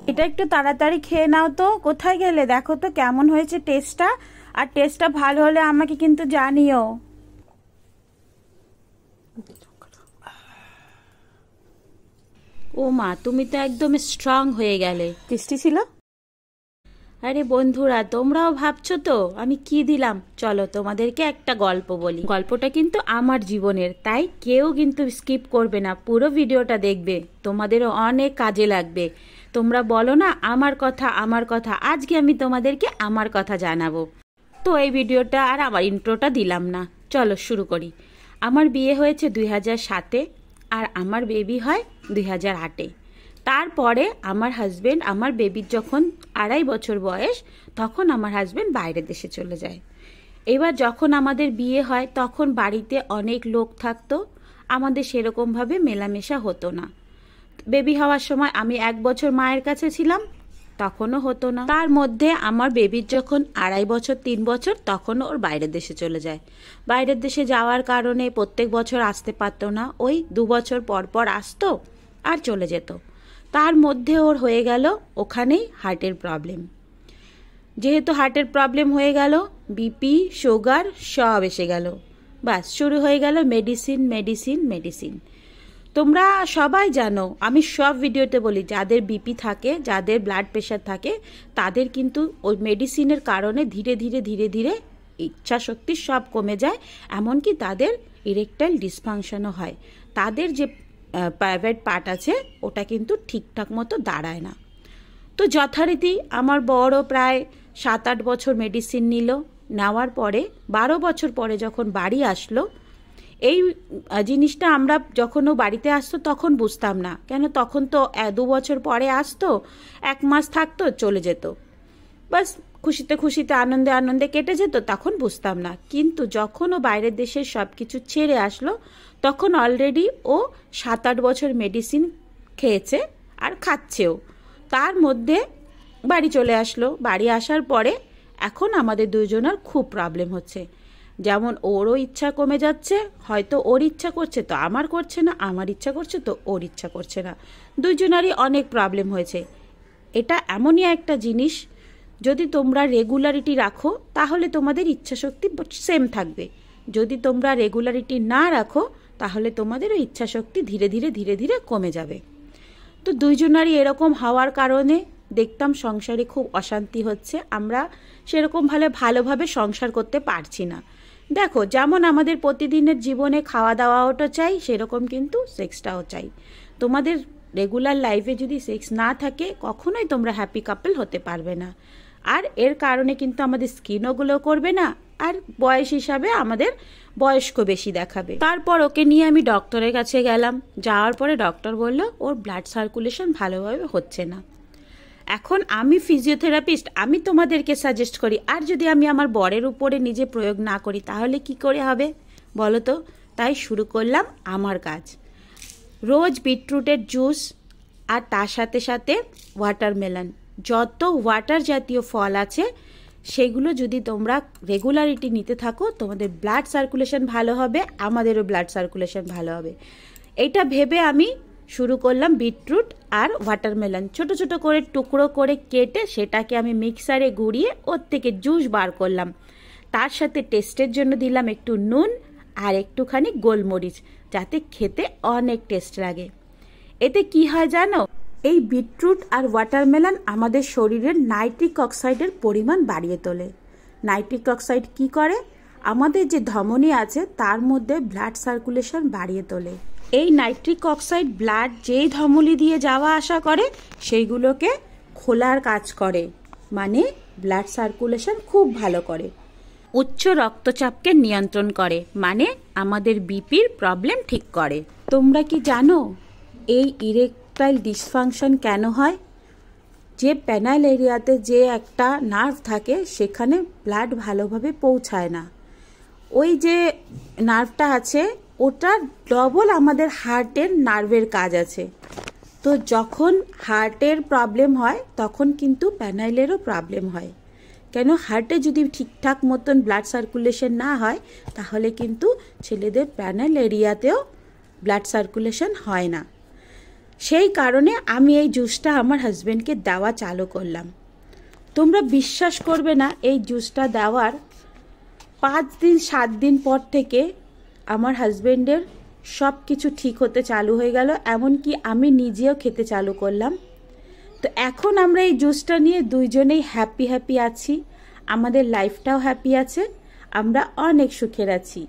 এটা একটু তাড়াতাড়ি খেয়ে নাও তো। কোথায় গেলে? দেখো তো কেমন হয়েছে টেস্টটা, আর টেস্টটা ভালো হলে আমাকে কিন্তু জানিও। ও মা, তুমি তো একদম স্ট্রং হয়ে গেলে। টেস্টি ছিল? আরে বন্ধুরা, তোমরাও ভাবছো তো আমি কি দিলাম। চলো তোমাদেরকে একটা গল্প বলি। গল্পটা কিন্তু আমার জীবনের, তাই কেউ কিন্তু স্কিপ করবে না, পুরো ভিডিওটা দেখবে, তোমাদেরও অনেক কাজে লাগবে। তোমরা বলো না আমার কথা আমার কথা, আজকে আমি তোমাদেরকে আমার কথা জানাবো। তো এই ভিডিওটা আর আমার ইন্ট্রোটা দিলাম না, চলো শুরু করি। আমার বিয়ে হয়েছে 2007-এ, আর আমার বেবি হয় 2008-এ। তারপরে আমার হাজবেন্ড, আমার বেবির যখন 2.5 বছর বয়স, তখন আমার হাজবেন্ড বাইরের দেশে চলে যায়। এবার যখন আমাদের বিয়ে হয় তখন বাড়িতে অনেক লোক থাকতো, আমাদের সেরকমভাবে মেলামেশা হতো না। বেবি হওয়ার সময় আমি 1 বছর মায়ের কাছে ছিলাম, তখনও হতো না। তার মধ্যে আমার বেবির যখন 2.5 বছর 3 বছর, তখনও ওর বাইরের দেশে চলে যায়। বাইরের দেশে যাওয়ার কারণে প্রত্যেক বছর আসতে পারতো না, ওই 2 বছর পর পর আসতো আর চলে যেত। তার মধ্যে ওর হয়ে গেল ওখানেই হার্টের প্রবলেম। যেহেতু হার্টের প্রবলেম হয়ে গেল, বিপি সুগার সব এসে গেল, বাস শুরু হয়ে গেল মেডিসিন মেডিসিন মেডিসিন। তোমরা সবাই জানো, আমি সব ভিডিওতে বলি, যাদের বিপি থাকে, যাদের ব্লাড প্রেশার থাকে, তাদের কিন্তু ওই মেডিসিনের কারণে ধীরে ধীরে ধীরে ধীরে ইচ্ছা শক্তি সব কমে যায়, এমনকি তাদের ইরেকটাইল ডিসফাংশনও হয়। তাদের যে প্রাইভেট পার্ট আছে ওটা কিন্তু ঠিকঠাক মতো দাঁড়ায় না। তো যথারীতি আমার বড় প্রায় 7-8 বছর মেডিসিন নিল, নেওয়ার পরে 12 বছর পরে যখন বাড়ি আসলো, এই জিনিসটা আমরা যখন ও বাড়িতে আসতো তখন বুঝতাম না, কেন তখন তো 2 বছর পরে আসতো, 1 মাস থাকতো চলে যেত, বাস খুশিতে খুশিতে আনন্দে আনন্দে কেটে যেত, তখন বুঝতাম না। কিন্তু যখন ও বাইরের দেশের সব কিছু ছেড়ে আসলো, তখন অলরেডি ও 7-8 বছর মেডিসিন খেয়েছে আর খাচ্ছেও। তার মধ্যে বাড়ি চলে আসলো। বাড়ি আসার পরে এখন আমাদের দুজনের খুব প্রবলেম হচ্ছে। যেমন ওরও ইচ্ছা কমে যাচ্ছে, হয়তো ওর ইচ্ছা করছে তো আমার করছে না, আমার ইচ্ছা করছে তো ওর ইচ্ছা করছে না, দুজনেরই অনেক প্রবলেম হয়েছে। এটা এমনই একটা জিনিস, যদি তোমরা রেগুলারিটি রাখো তাহলে তোমাদের ইচ্ছাশক্তি সেম থাকবে, যদি তোমরা রেগুলারিটি না রাখো তাহলে তোমাদেরও ইচ্ছাশক্তি ধীরে ধীরে ধীরে ধীরে কমে যাবে। তো দুইজনারই এরকম হওয়ার কারণে দেখতাম সংসারে খুব অশান্তি হচ্ছে, আমরা সেরকম ভালোভাবে সংসার করতে পারছি না। দেখো, যেমন আমাদের প্রতিদিনের জীবনে খাওয়া দাওয়াটা চাই, সেরকম কিন্তু সেক্সটাও চাই। তোমাদের রেগুলার লাইফে যদি সেক্স না থাকে, কখনোই তোমরা হ্যাপি কাপল হতে পারবে না। আর এর কারণে কিন্তু আমাদের স্কিনও গ্লো করবে না, আর বয়স হিসাবে আমাদের বয়স্ক বেশি দেখাবে। তারপর ওকে নিয়ে আমি ডক্টরের কাছে গেলাম, যাওয়ার পরে ডক্টর বলল ওর ব্লাড সার্কুলেশন ভালোভাবে হচ্ছে না। এখন আমি ফিজিওথেরাপিস্ট, আমি তোমাদেরকে সাজেস্ট করি, আর যদি আমি আমার বরের উপরে নিজে প্রয়োগ না করি তাহলে কি করে হবে বলো তো? তাই শুরু করলাম আমার কাজ। রোজ বিটরুটের জুস, আর তার সাথে সাথে ওয়াটারমেলন, যত ওয়াটার জাতীয় ফল আছে সেগুলো যদি তোমরা রেগুলারিটি নিতে থাকো, তোমাদের ব্লাড সার্কুলেশন ভালো হবে, আমাদেরও ব্লাড সার্কুলেশন ভালো হবে। এটা ভেবে আমি শুরু করলাম বিটরুট আর ওয়াটারমেলন ছোট ছোট করে টুকরো করে কেটে সেটাকে আমি মিক্সারে গুঁড়িয়ে ওর থেকে জুস বার করলাম। তার সাথে টেস্টের জন্য দিলাম একটু নুন আর একটুখানি গোলমরিচ, যাতে খেতে অনেক টেস্ট লাগে। এতে কি হয় জানো, এই বিটরুট আর ওয়াটারমেলন আমাদের শরীরের নাইট্রিক অক্সাইডের পরিমাণ বাড়িয়ে তোলে। নাইট্রিক অক্সাইড কি করে, আমাদের যে ধমনী আছে তার মধ্যে ব্লাড সার্কুলেশন বাড়িয়ে তোলে। এই নাইট্রিক অক্সাইড ব্লাড যেই ধমনী দিয়ে যাওয়া আসা করে সেইগুলোকে খোলার কাজ করে, মানে ব্লাড সার্কুলেশন খুব ভালো করে। উচ্চ রক্তচাপকে নিয়ন্ত্রণ করে, মানে আমাদের বিপির প্রবলেম ঠিক করে। তোমরা কি জানো এই ইরেকটাইল ডিসফাংশন কেন হয়? যে প্যানাল এরিয়াতে যে একটা নার্ভ থাকে সেখানে ব্লাড ভালোভাবে পৌঁছায় না। ওই যে নার্ভটা আছে ওটা ডবল আমাদের হার্টের নার্ভের কাজ আছে। তো যখন হার্টের প্রবলেম হয় তখন কিন্তু প্যানাইলেরও প্রবলেম হয়। কেন, হার্টে যদি ঠিকঠাক মতন ব্লাড সার্কুলেশন না হয় তাহলে কিন্তু ছেলেদের প্যানাল এরিয়াতেও ব্লাড সার্কুলেশন হয় না। সেই কারণে আমি এই জুসটা আমার হাজব্যান্ডকে দেওয়া চালু করলাম। তোমরা বিশ্বাস করবে না, এই জুসটা দেওয়ার 5 দিন 7 দিন পর থেকে আমার হাজব্যান্ডের সব কিছু ঠিক হতে চালু হয়ে গেল, এমনকি আমি নিজেও খেতে চালু করলাম। তো এখন আমরা এই জুসটা নিয়ে দুইজনেই হ্যাপি আছি, আমাদের লাইফটাও হ্যাপি আছে, আমরা অনেক সুখের আছি।